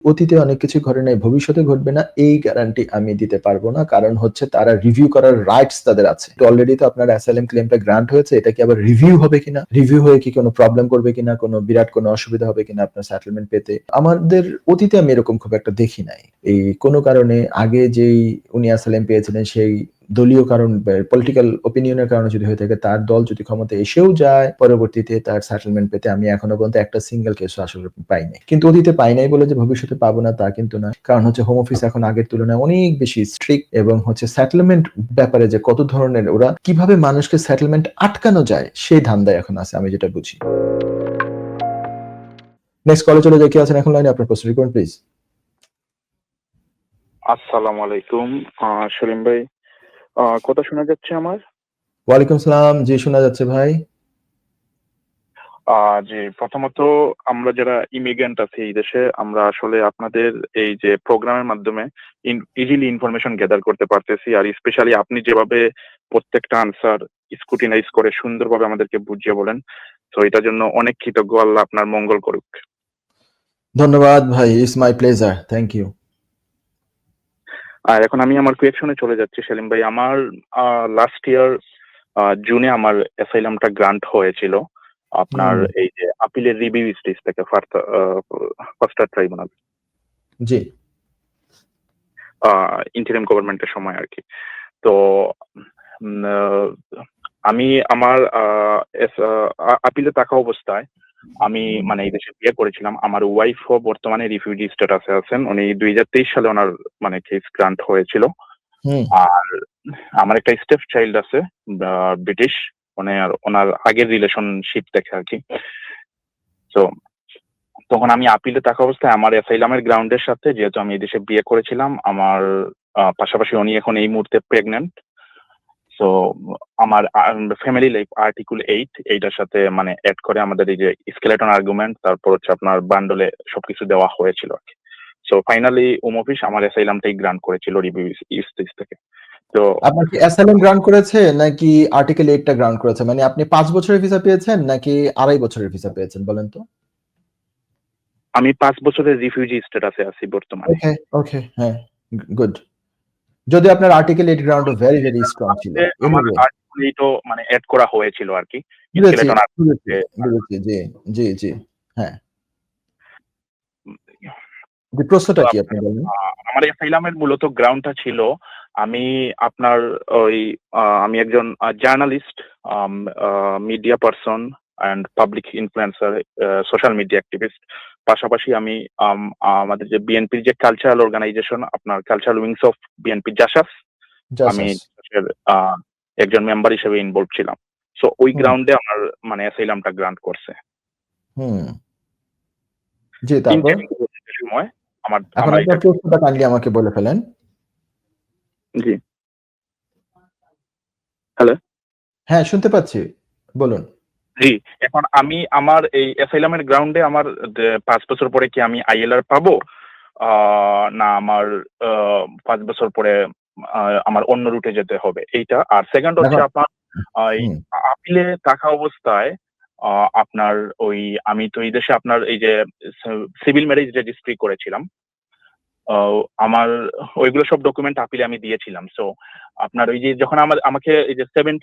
অতীতে অনেক কিছু ঘটে নাই, ভবিষ্যতে ঘটবে না এই গ্যারান্টি আমি দিতে পারব না। কারণ হচ্ছে তারা রিভিউ করার রাইটস তাদের আছে। তো অলরেডি তো আপনার অ্যাসাইলাম ক্লেমটা গ্রান্ট হয়েছে। এটা কি আবার রিভিউ হবে কিনা? রিভিউ হয়ে কি কোনো প্রবলেম করবে কিনা? কোনো বিরাট কোনো অসুবিধা হবে কিনা আপনার সেটেলমেন্ট পেতে? আমাদের অতীতে আমি এরকম খুব একটা দেখি নাই। এই কোনো কারণে আগে যেই উনি অ্যাসাইলাম পেয়েছিলেন সেই দলীয় কারণ পলিটিক্যাল ওপিনিয়নের কারণে যদি হয়ে থাকে, তার দল যদি ক্ষমতায় এসেও যায়, পরবর্তীতে তার সেটেলমেন্ট পেতে আমি এখনো পর্যন্ত একটা সিঙ্গেল কেসও আসলে পাই নাই। কিন্তু অতীতে পাই নাই বলে যে ভবিষ্যতে পাবো না তা কিন্তু না। কারণ হচ্ছে হোম অফিস এখন আগের তুলনায় অনেক বেশি স্ট্রিক্ট এবং হচ্ছে সেটেলমেন্ট ব্যাপারে যে কত ধরনের ওরা কিভাবে মানুষকে সেটেলমেন্ট আটকানো যায় সেই ধান্দায় এখন আছে আমি যেটা বুঝি। নেক্সট কলে চলে যাই, কে আছেন এখন লাইনে? আপনার প্রশ্ন রিকমেন্ড প্লিজ। আসসালামু আলাইকুম সলিম ভাই, কথা শোনা যাচ্ছে আমার? ওয়ালাইকুম সালাম, জি শোনা যাচ্ছে ভাই। জি, প্রথমত আমরা যারা ইমিগ্রেন্ট আছি এই দেশে, আমরা আসলে আপনাদের এই যে প্রোগ্রামের মাধ্যমে ইজিলি ইনফরমেশন গ্যাদার করতে পারতেছি। আর স্পেশালি আপনি যেভাবে প্রত্যেকটা আনসার স্ক্রুটিনাইজ করে সুন্দরভাবে আমাদেরকে বুঝিয়ে বলেন, তো এটার জন্য অনেক কৃতজ্ঞ। আল্লাহ আপনার মঙ্গল করুক। ধন্যবাদ ভাই, it's my pleasure, thank you. আর এখন আমি আমার কোয়েকশনে চলে যাচ্ছি সেলিম ভাই। আমার লাস্ট ইয়ার জুনে আমার অ্যাসাইলামটা গ্রান্ট হয়েছিল আপনার এই যে আপিলের রিভিউ স্টেজ থেকে ফার্স্ট ট্রাইব্যুনাল, জি ইন্টারিম গভর্নমেন্টের সময় আর কি। তো আমি আমার আপিলে থাকা অবস্থায় আমি মানে এই দেশে বিয়ে করেছিলাম। আমার ওয়াইফও বর্তমানে রিফিউজি স্ট্যাটাসে আছেন। উনি 2023 সালে ওনার মানে কেস গ্রান্ট হয়েছিল। আর আমার একটা স্টেপ চাইল্ড আছে ব্রিটিশ, মানে ওনার আগের রিলেশনশিপ থেকে আর কি। তো তখন আমি আপিলে থাকা অবস্থায় আমার অ্যাসাইলামের গ্রাউন্ডের সাথে, যেহেতু আমি এই দেশে বিয়ে করেছিলাম, আমার পাশাপাশি উনি এখন এই মুহূর্তে প্রেগনেন্ট। সো আমার ফ্যামিলি লাইফ আর্টিকেল 8 এইটার সাথে মানে অ্যাড করে আমাদের এই যে স্কেলেটন আর্গুমেন্ট, তারপর হচ্ছে আপনার বান্ডলে সবকিছু দেওয়া হয়েছিল আর কি। সো ফাইনালি হোম অফিস আমার অ্যাসাইলামটাই গ্রান্ট করেছিল রিভিউ স্টেজ থেকে। তো আপনার কি অ্যাসাইলাম গ্রান্ট করেছে নাকি আর্টিকেল 8 টা গ্রান্ট করেছে? মানে আপনি 5 বছরের ভিসা পেয়েছেন নাকি 2.5 বছরের ভিসা পেয়েছেন বলেন তো? আমি 5 বছরের রিফিউজি স্ট্যাটাসে আছি বর্তমানে। ওকে, ওকে, হ্যাঁ, গুড। যদি আপনার article 8 ground very very strong ছিল। আমার এনিওয়ে আর্টিকেল 8ও মানে অ্যাড করা হয়েছিল আর কি বুঝেছি, স্কেলেটন বুঝেছি, আর্গুমেন্টে। বুঝেছি, জি, জি, জি, হ্যাঁ। জি, প্রশ্নটা কি আপনি বলেন? আমার অ্যাসাইলামের মূলত গ্রাউন্ডটা ছিল আমি আপনার ওই আমি একজন journalist, media person and public influencer, social media activist. পাশাপাশি আমি আমাদের যে বিএনপির যে কালচারাল অর্গানাইজেশন, আপনার cultural wings of BNP JASAS, আমি জাসাস। একজন মেম্বার হিসেবে ইনভলভ ছিলাম। সো ওই হুম, গ্রাউন্ডে আমার মানে অ্যাসাইলামটা গ্রান্ট করছে হুম। জি, তারপর? ইন্টারিম গভর্নমেন্টের সময়। আমার এখন আমার এটা আপনার প্রশ্নটা কাইন্ডলি আমাকে বলে ফেলেন। জি, হ্যালো। হ্যাঁ, শুনতে পাচ্ছি। বলুন। জি, এখন আমি আমার এই অ্যাসাইলামের গ্রাউন্ডে আমার 5 বছর পরে কি আমি আইএলআর পাবো? না আমার 5 বছর পরে আমার অন্য রুটে যেতে হবে এইটা। আর সেকেন্ড হচ্ছে দেখুন, আপনার এই হুম, আপিলে থাকা অবস্থায় আপনার ওই আমি তো এই দেশে আপনার এই যে সিভিল ম্যারেজ রেজিস্ট্রি করেছিলাম। আমার ওইগুলো সব ডকুমেন্ট আপিলে আমি দিয়েছিলাম। সো আপনার ওই যে যখন আমাকে এই যে 70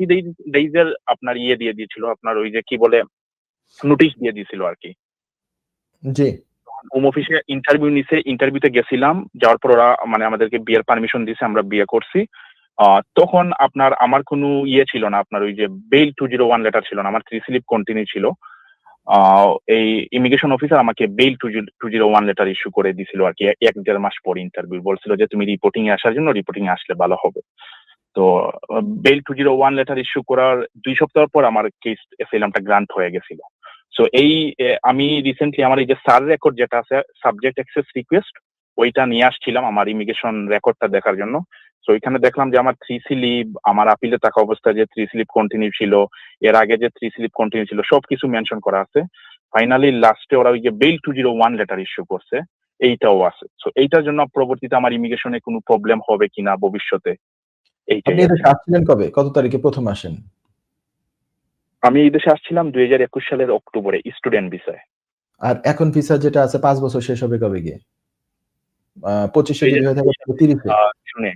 ডেইজ এর আপনার ইয়ে দিয়ে দিয়েছিল, আপনার ওই যে কি বলে নোটিশ দিয়ে দিয়েছিল আর কি। জি, হোম অফিসে ইন্টারভিউ নিছে, ইন্টারভিউতে গেছিলাম। যাওয়ার পর ওরা মানে আমাদেরকে বিয়ের পারমিশন দিছে, আমরা বিয়ে করছি। তখন আপনার আমার কোনো ইয়ে ছিল না, আপনার ওই যে বেইল 201 লেটার ছিল না, আমার 3 স্লিপ কন্টিনিউ ছিল। এই ইমিগ্রেশন অফিসার আমাকে বেইল 201 লেটার ইস্যু করে দিছিল আর কি 1-1.5 মাস পর ইন্টারভিউ। বলছিল যে তুমি রিপোর্টিং এ আসার জন্য, রিপোর্টিং এ আসলে ভালো হবে। তো বেইল 201 লেটার ইস্যু করার 2 সপ্তাহ পর আমার কেস অ্যাসাইলামটা গ্রান্ট হয়ে গেছিল। সো এই আমি রিসেন্টলি আমার এই যে সার রেকর্ড যেটা আছে, সাবজেক্ট অ্যাক্সেস রিকোয়েস্ট, ওইটা নিয়ে আসছিলাম আমার ইমিগ্রেশন রেকর্ডটা দেখার জন্য। সো ওইখানে দেখলাম যে আমার 3 স্লিপ, আমার আপিলে থাকা অবস্থায় যে 3 স্লিপ কন্টিনিউ ছিল, এর আগে যে 3 স্লিপ কন্টিনিউ ছিল, সবকিছু মেনশন করা আছে। ফাইনালি লাস্টে ওরা ওই যে বেইল 201 লেটার ইস্যু করছে, এইটাও আছে। সো এইটার জন্য পরবর্তীতে আমার ইমিগ্রেশনে কোনো প্রবলেম হবে কিনা ভবিষ্যতে, আপনি এইটাই আর কি। এদেশে আসছিলেন কবে? কত তারিখে ১ম আসেন? আমি এই দেশে আসছিলাম 2021 সালের অক্টোবরে স্টুডেন্ট ভিসায়। আর এখন ভিসা যেটা আছে ৫ বছর শেষ হবে কবে গিয়ে? 25 এই যে যদি হয়ে থাকে 30 এ। শুনে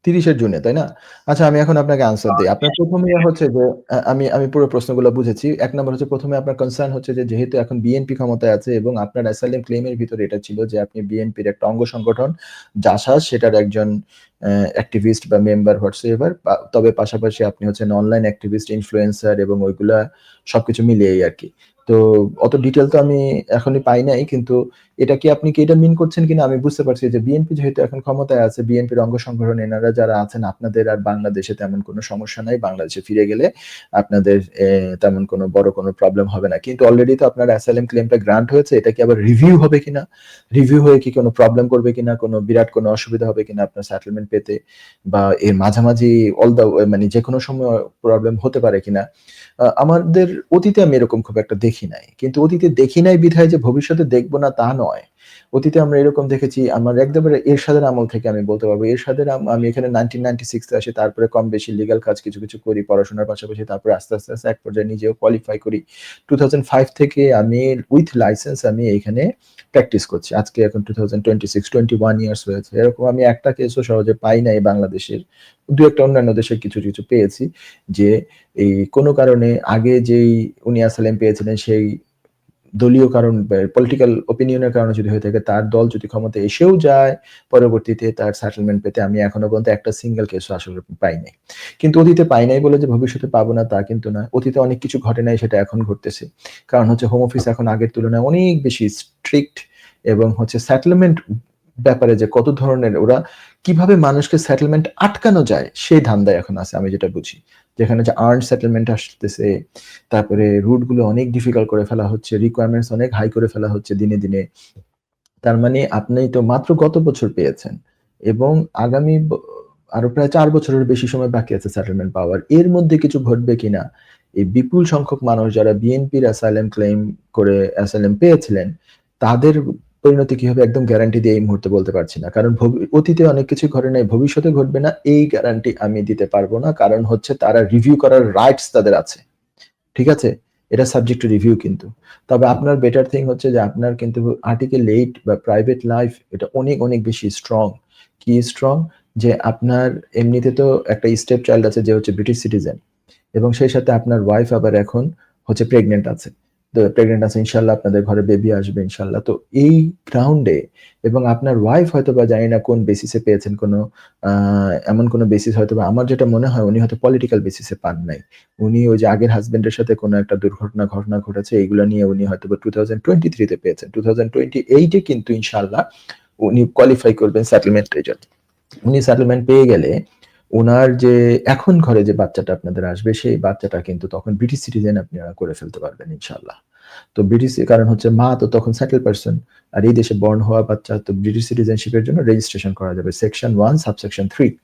30 জুনে, তাই না? আচ্ছা আমি এখন আপনাকে আনসার দেই। আপনার ১ম ইয়ে হচ্ছে যে আমি পুরো প্রশ্নগুলো বুঝেছি। ১ নাম্বার হচ্ছে ১ম এ আপনার কনসার্ন হচ্ছে যে যেহেতু এখন বিএনপি ক্ষমতায় আছে এবং আপনার অ্যাসাইলাম ক্লেইম এর ভিতরে এটা ছিল যে আপনি বিএনপির একটা অঙ্গ সংগঠন জাসাস সেটার একজন অ্যাক্টিভিস্ট বা মেম্বার হোয়াটসএভার তবে পাশাপাশি আপনি হচ্ছেন অনলাইন অ্যাক্টিভিস্ট, ইনফ্লুয়েন্সার এবং ওইগুলা সবকিছু মিলিয়েই আরকি। তো অত ডিটেইল তো আমি এখনই পাই নাই। কিন্তু আপনি কি এটা মিন করছেন কিনা আমি বুঝতে পারছি যে বিএনপি যেহেতু এখন ক্ষমতায় আছে, বিএনপির অঙ্গ সংগঠন এনারা যারা আছেন আপনাদের আর বাংলাদেশে তেমন কোনো সমস্যা নাই। বাংলাদেশে ফিরে গেলে আপনাদের তেমন কোনো বড় কোনো প্রবলেম হবে না। কিন্তু অলরেডি তো আপনার অ্যাসাইলাম ক্লেইমটা গ্রান্ট হয়েছে। এটা কি আবার রিভিউ হবে কিনা? রিভিউ হয়ে কি কোনো প্রবলেম করবে কিনা? কোনো বিরাট কোনো অসুবিধা হবে কিনা আপনার সেটেলমেন্ট পেতে? বা এর মাঝামাঝি অল দ্যা ওয়ে মানে যেকোনো সময় প্রবলেম হতে পারে কিনা? আমাদের অতীতে আমি এরকম খুব একটা দেখি নাই। কিন্তু অতীতে দেখি নাই বিধায় যে ভবিষ্যতে দেখব না তা নয়। অতীতে আমরা এরকম দেখেছি আমার একেবারে এরশাদের আমল থেকে আমি বলতে পারব। এরশাদের আমি এখানে 1996 এ আসি। তারপরে কম বেশি লিগ্যাল কাজ কিছু করি পড়াশোনার পাশাপাশি। তারপরে আস্তে এক পর্যায়ে নিজেও কোয়ালিফাই করি। 2005 থেকে আমি উইথ লাইসেন্স আমি এইখানে প্র্যাকটিস করছি। আজকে এখন 2026, 21 ইয়ার্স হয়েছে। এরকম আমি একটা কেসও সহজে পাই নাই বাংলাদেশের। ২-১ টা অন্যান্য দেশের কিছু পেয়েছি যে এই কোনো কারণে আগে যেই উনি অ্যাসাইলাম পেয়েছিলেন সেই দলীয় কারণ পলিটিক্যাল ওপিনিয়ন এর কারণে যদি হয়ে থাকে তার দল যদি ক্ষমতায় এসেও যায় পরবর্তীতে তার সেটেলমেন্ট পেতে আমি এখনো পর্যন্ত একটা সিঙ্গেল কেসও আসলে পাই নাই। কিন্তু অতীতে পাই নাই বলে যে ভবিষ্যতে পাবো না তা কিন্তু না। অতীতে অনেক কিছু ঘটে নাই সেটা এখন ঘটতেছে। কারণ হচ্ছে হোম অফিস এখন আগের তুলনায় অনেক বেশি স্ট্রিক্ট এবং হচ্ছে সেটেলমেন্ট ব্যাপারে যে কত ধরনের ওরা কিভাবে মানুষকে সেটেলমেন্ট আটকানো যায় সেই ধান্দায় এখন আছে আমি যেটা বুঝি। যেখানে যে আর্নড সেটেলমেন্ট আসতেছে, তারপরে রুট গুলো অনেক ডিফিকাল্ট করে ফেলা হচ্ছে, রিকোয়ারমেন্টস অনেক হাই করে ফেলা হচ্ছে দিনে। তার মানে আপনি তো মাত্র গত বছর পেয়েছেন এবং আগামী আরো প্রায় ৪ বছরের বেশি সময় বাকি আছে সেটেলমেন্ট পাওয়ার। এর মধ্যে কিছু ঘটবে কিনা এই বিপুল সংখ্যক মানুষ যারা বিএনপির অ্যাসাইলাম ক্লেইম করে অ্যাসাইলাম পেয়েছিলেন, তাদের পরিণতি কি হবে একদম গ্যারান্টি দিয়ে এই মুহূর্তে বলতে পারছি না। কারণ অতীতে অনেক কিছু ঘটে নাই, ভবিষ্যতে ঘটবে না এই গ্যারান্টি আমি দিতে পারব না। কারণ হচ্ছে তারা রিভিউ করার রাইটস তাদের আছে। ঠিক আছে? এটা সাবজেক্ট টু রিভিউ কিন্তু। তবে আপনার বেটার থিং হচ্ছে যে আপনার কিন্তু আর্টিকেল 8 বা প্রাইভেট লাইফ এটা অনেক বেশি স্ট্রং। কি স্ট্রং? যে আপনার এমনিতে তো একটা স্টেপ চাইল্ড আছে যে হচ্ছে ব্রিটিশ সিটিজেন এবং সেই সাথে আপনার ওয়াইফ আবার এখন হচ্ছে প্রেগন্যান্ট আছে। তো প্রেগন্যান্ট আছে ইনশাআল্লাহ আপনাদের ঘরে বেবি আসবে ইনশাআল্লাহ। তো এই গ্রাউন্ডে এবং আপনার ওয়াইফ হয়তোবা জানি না কোন বেসিসে পেয়েছেন কোন আ এমন কোন বেসিস হয়তোবা আমার যেটা মনে হয় উনি হয়তো পলিটিক্যাল বেসিসে পান নাই। উনি ওই যে আগের হাসব্যান্ডের সাথে কোন একটা ঘটনা ঘটেছে এগুলা নিয়ে উনি হয়তোবা 2023 তে পেয়েছেন। 2028 এ কিন্তু ইনশাআল্লাহ উনি কোয়ালিফাই করবেন সেটেলমেন্টের জন্য। উনি সেটেলমেন্ট পেয়ে গেলে উনার যে এখন ঘরে যে বাচ্চাটা আপনাদের আসবে সেই বাচ্চাটা কিন্তু তখন ব্রিটিশ সিটিজেন আপনারা করে ফেলতে পারবেন ইনশাআল্লাহ। তো ব্রিটিশ কারণ হচ্ছে মা তো তখন সেটেল পারসন আর এই দেশে বর্ন হওয়া বাচ্চা তো ব্রিটিশ সিটিজেনশিপের জন্য রেজিস্ট্রেশন করা যাবে সেকশন 1 সাবসেকশন 3।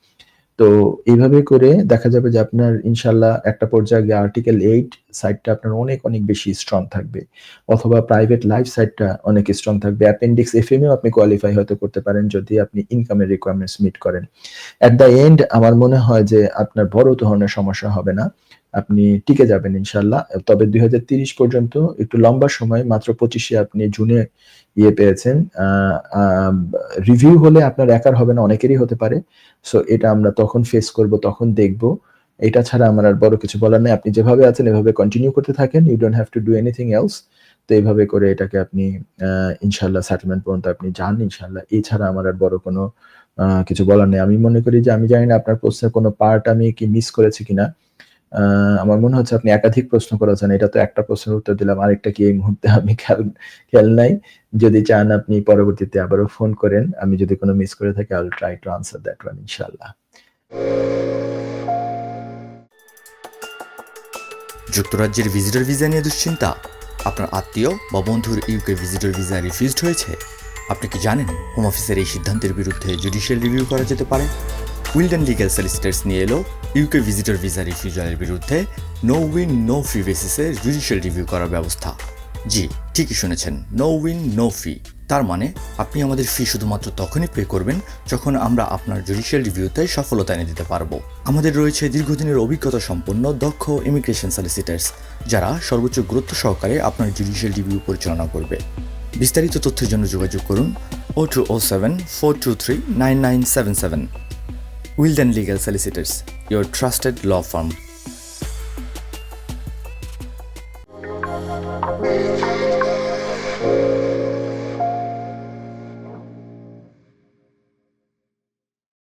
তো এইভাবে করে দেখা যাবে যে আপনার ইনশাআল্লাহ একটা পর্যায়ে গিয়ে আর্টিকেল 8 সাইডটা আপনার অনেক বেশি স্ট্রং থাকবে। অথবা প্রাইভেট লাইফ সাইডটা অনেক স্ট্রং থাকবে। অ্যাপেন্ডিক্স এফএম এও আপনি কোয়ালিফাই হয়তো করতে পারেন যদি আপনি ইনকামের রিকোয়ারমেন্টস মিট করেন। এট দ্য এন্ড আমার মনে হয় যে আপনার বড় ধরনের সমস্যা হবে না। আপনি টিকে যাবেন ইনশাআল্লাহ। তবে 2030 পর্যন্ত একটু লম্বা সময় মাত্র 25 এ আপনি জুনে পেয়েছেন। আ আ রিভিউ হলে আপনার একার হবে না অনেকেরই হতে পারে। সো এটা আমরা তখন ফেস করব, তখন দেখব। এটা ছাড়া আমার আর বড় কিছু বলার নাই। আপনি যেভাবে আছেন এভাবে কন্টিনিউ করতে থাকেন। You don't have to do anything else. তো এভাবে করে এটাকে আপনি আ ইনশাআল্লাহ সেটেলমেন্ট পর্যন্ত আপনি যান ইনশাআল্লাহ। এছাড়া আমার আর বড় কোনো কিছু বলার নেই। আমি মনে করি যে আমি জানি না আপনার প্রশ্নের কোনো পার্ট আমি কি মিস করেছি কিনা। আ আমার মনে হচ্ছে আপনি একাধিক প্রশ্ন করেছেন। এটা তো একটা প্রশ্নের উত্তর দিলাম। আরেকটা কি এই মুহূর্তে আমি খেয়াল নাই। যদি চান আপনি পরবর্তীতে আবারও ফোন করেন। আমি যদি কোনো মিস করে থাকি I will try to answer that one ইনশাআল্লাহ। যুক্তরাজ্যের ভিজিটর ভিসা নিয়ে দুশ্চিন্তা? আপনার আত্মীয় বা বন্ধুর ইউকে ভিজিটর ভিসা রিফিউজড হয়েছে? আপনি কি জানেন হোম অফিসের এই সিদ্ধান্তের বিরুদ্ধে জুডিশিয়াল রিভিউ করা যেতে পারে? উইলডেন লিগ্যাল সলিসিটার্স নিয়ে এলো ইউকে ভিজিটর ভিসা রিফিউজালের বিরুদ্ধে নো উইন নো ফি বেসিসে জুডিশিয়াল রিভিউ করার ব্যবস্থা। জি, ঠিকই শুনেছেন, নো উইন নো ফি। তার মানে আপনি আমাদের ফি শুধুমাত্র তখনই পে করবেন যখন আমরা আপনার জুডিশিয়াল রিভিউতে সফলতা এনে দিতে পারবো। আমাদের রয়েছে দীর্ঘদিনের অভিজ্ঞতা সম্পন্ন দক্ষ ইমিগ্রেশন সলিসিটার্স যারা সর্বোচ্চ গুরুত্ব সহকারে আপনার জুডিশিয়াল রিভিউ পরিচালনা করবে। বিস্তারিত তথ্যের জন্য যোগাযোগ করুন 0207 423 9977. Wilden Legal Solicitors, your trusted law firm.